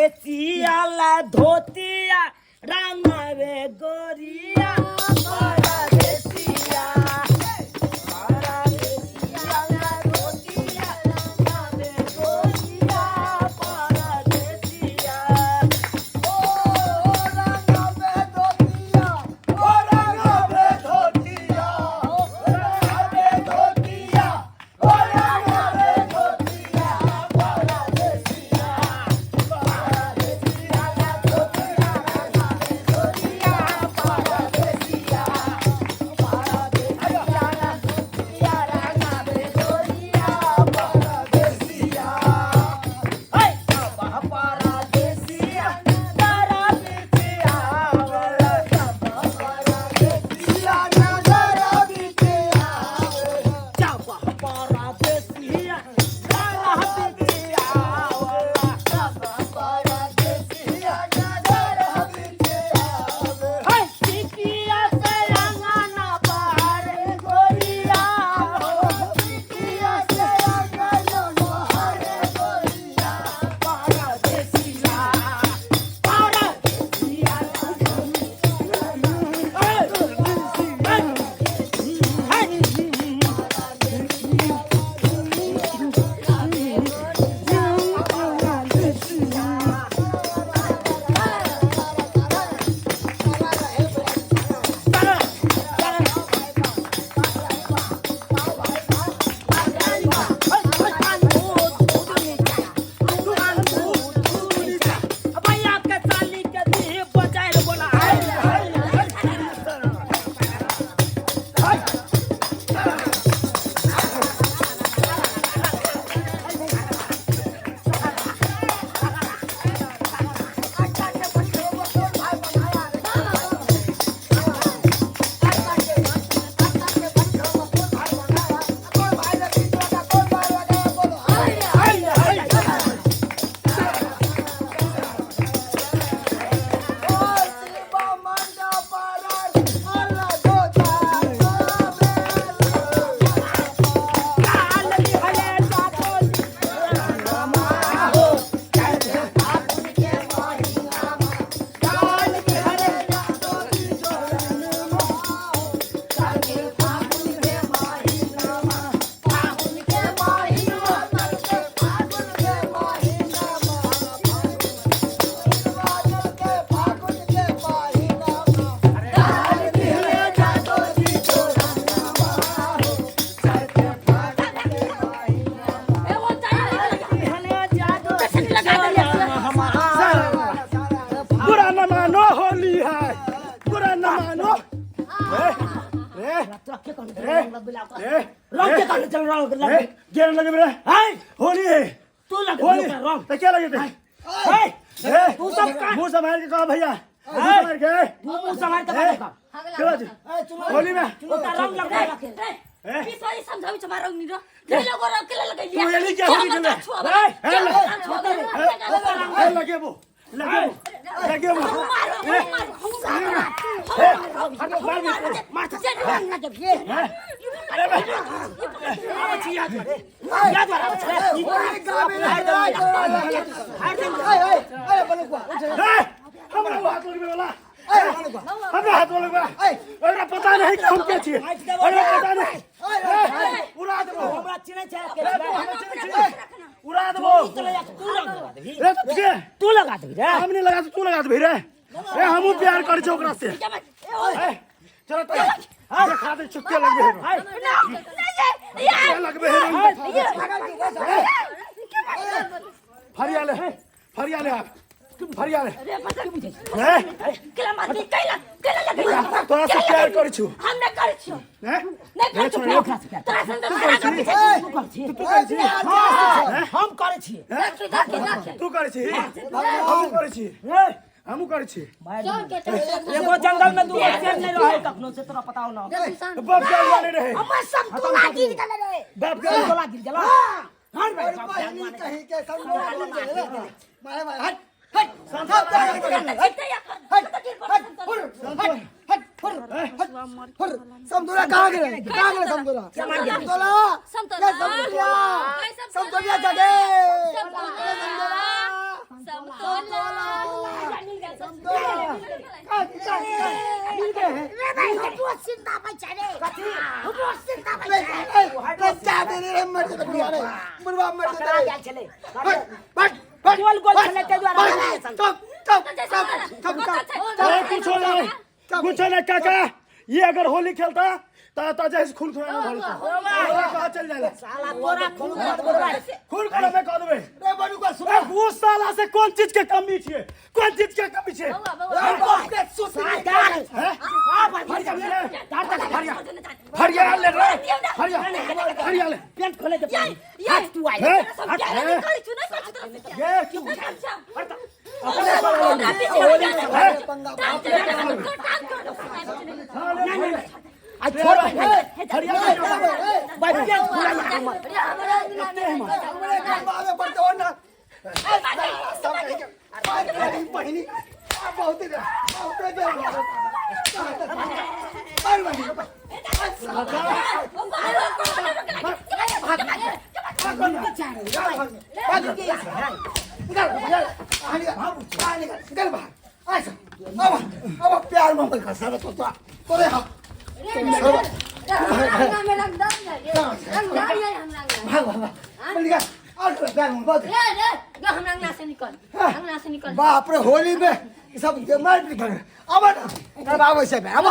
देसिया ला धोतिया रंगवे गोरिया परदेसिया परदेसिया ला धोतिया रंगवे गोरिया परदेसिया ओ रंगवे धोतिया ओ रंगवे धोतिया ओ रंगवे धोतिया ओ रंगवे धोतिया परदेसिया परदेसिया ला धोतिया रंगवे गोरिया परदेसिया परदेसिया ला धोतिया रंगवे गोरिया परदेसिया हे सब परदेसिया तारा बिटिया वाला सब परदेसिया तारा बिटिया सब परदेसिया तारा बिटिया वाला सब परदेसिया तारा बिटिया हे सिकिया से रंगना पारे गोरिया सिकिया से रंगना पारे गोरिया परदेसिया परदेसिया बुरा न मानो होली है बुरा न मानो गेर लगे मेरे होली है तू लग होली रंग तो क्या लगे थे तू सब का मुंह संभाल के कहा भैया मुंह संभाल के तू मुंह संभाल के का क्या बात है? होली में उसका रंग लग रहा है सॉरी समझावी तुम्हारा रंग नहीं रहा ये लोगों रंग के लगे तू ये नहीं क्या होली के लिए लगे वो लगे वो हमारा हाथ लगे वाला हमें हाथ लगे वाला अरे पता नहीं कि हम क्या चाहिए अरे पता नहीं उड़ा दो हमरा चिने छे उड़ा दो तू लगा दे रे हमने लगा तो तू लगा दे रे हम प्यार कर छे ओकरा से चलो तो देखा दे चुपके लगे लगबे फरियाले फरियाले आप फरियाले तोरा से प्यार कर छु हमने कर छियो नहीं तोरा से तू कर छी हम करे छी तू करे छी हम करे छी हमू करे छी एगो जंगल में दू शेर नहीं रहे कखनो से तोरा पता हो ना बाप जान वाले रहे हम सब तोला गिर गले रे बाप जान गोला गिर गेला हां भाई कहीं के सब मारे मारे हट समतोला कहाँ गए समतोला समतोला जगे समतोला तो बिया रे बुढ़वा मर पकड़ा जाता गेल छले बट बट गोल गोल छले ते द्वारा चुप कुछ नहीं काका ये अगर होली खेलता तो जैसे खून खुराना कहाँ चल जाएगा साला तोरा खून कर देबे खून करे में कह देबे रे बड़ू का सुन वो साला से कौन चीज के कमी छे कौन चीज के कमी छे के सुन हां भाई तार तक हरिया ले रे हरिया ले पेंट खोले दे हाथ तू आई ये क्यों आज छोड़ हरिया भाई पेंट खोला बाबे पड़ते हो ना बहिनी बहुत ही प्यार मोहब्बत का सारा तो तोरे हाँ बाप रे होली में सब मार पीट कर अब ना बाबू से अब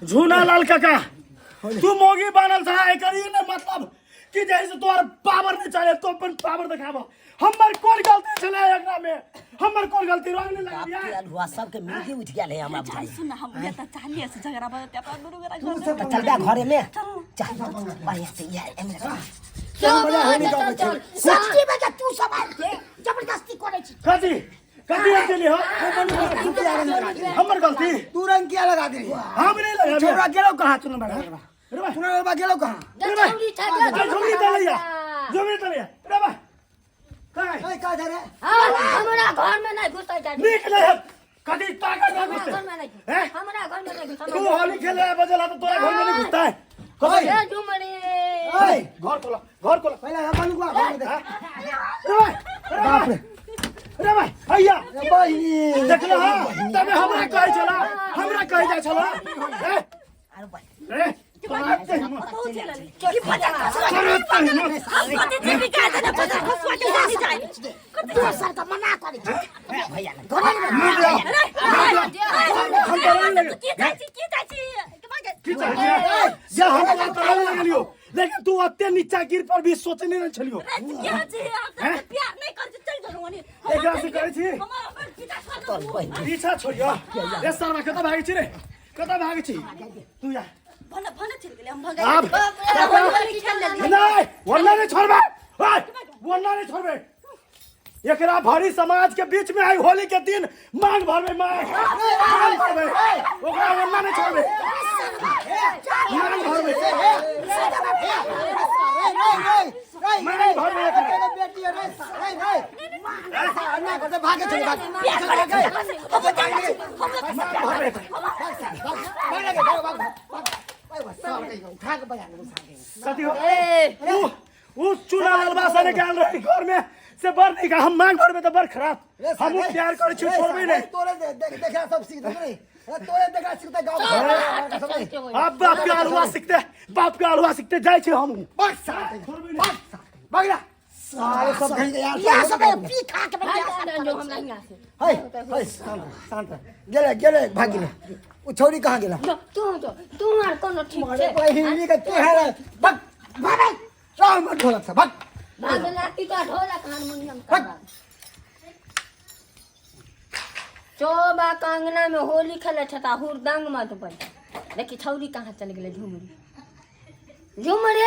झूना लाल काका तू मोगी बनल था एकर ई न मतलब कि जैसे तोर पावर नहीं चले तो अपन पावर दिखाबो हमर कोन गलती छले एकरा में हमर कोन गलती रंग नहीं लगा दिया हुआ सब के मिल उठ गेल है हमरा भाई सुन हम ये त चालिए से झगड़ा बते अपन गुरु चल बे घरे में चल बढ़िया से ये चल सच्ची में तू संभाल के जबरदस्ती करे छी कथी कथी अकेले हो हमर गलती तू रंग क्या लगा दे हम नहीं लगा छोरा गेलो कहां तूने बड़ा रे भाई तूने बड़ा गेलो कहां जल्दी चल झोली तलिया रे भाई ए का धरे हमरा घर में नहीं घुसै जा निकले कथी ताकत ना घुसते घर में नहीं हैं हमरा घर में नहीं घुसै तू होली खेले बजला तो तोरा घर में नहीं घुसता है कथी ए झुमरी ए घर खोला पहले हम बनुआ घर में देख रे भाई बाप रे भाई भैया रे बहिनी देखला तबे हमरा कहि चला हमरा कहि जा चला अरे भाई रे तोरा के की पता कते देवी का देना पता खुशवा के नहीं जाए तू सर का मना करे भैया की या हम तो लगलियो लेकिन तू अत्ते नीचा गिर पर भी सोचने न छलियो प्यार नहीं कर चल जरवानी एकरा से कहै छी हमारा पिता पीछा छोड़ियो ए सरवा कत भागै छी रे कत भागै छी तू या भन भन छिल गेले हम आप भगाई नहीं वरना नहीं छोड़बे ओए वरना नहीं छोड़बे एकरा भरी समाज के बीच में आई होली के दिन मांग भरबे मांग भरबे ओकरा वरना नहीं छोड़बे मांग भरबे मांग भरबे एकरा बेटी रे रे अन्ना को भागे चले भागे मांग भरबे कथी हो वो चूना ललबासा निकाल रही घर में से बर नहीं का हम मांग भरबे तो बर खराब हम प्यार करे छी छोड़बे नहीं तोरे देखा सब सीख रे तोरे देखा सीखते गांव अब बाप का हलवा सीखते जाय छी हम बस भागला सारे सब कहीं यार यहां सब पी खा के जो हम नहीं आसे हाय हाय शांत गेले भागिले वो छोरी कहां गेला तू मार कोनो ठीक अरे छे बहिनी के तू है भाग भाग चाल मत ढोलक से भाग भागला की का ढोलक हारमोनियम का चोबा कंगना में होली खेले छता हुरदंग मत बज देखी छौरी कहां चल गेले झुमरी झुमरी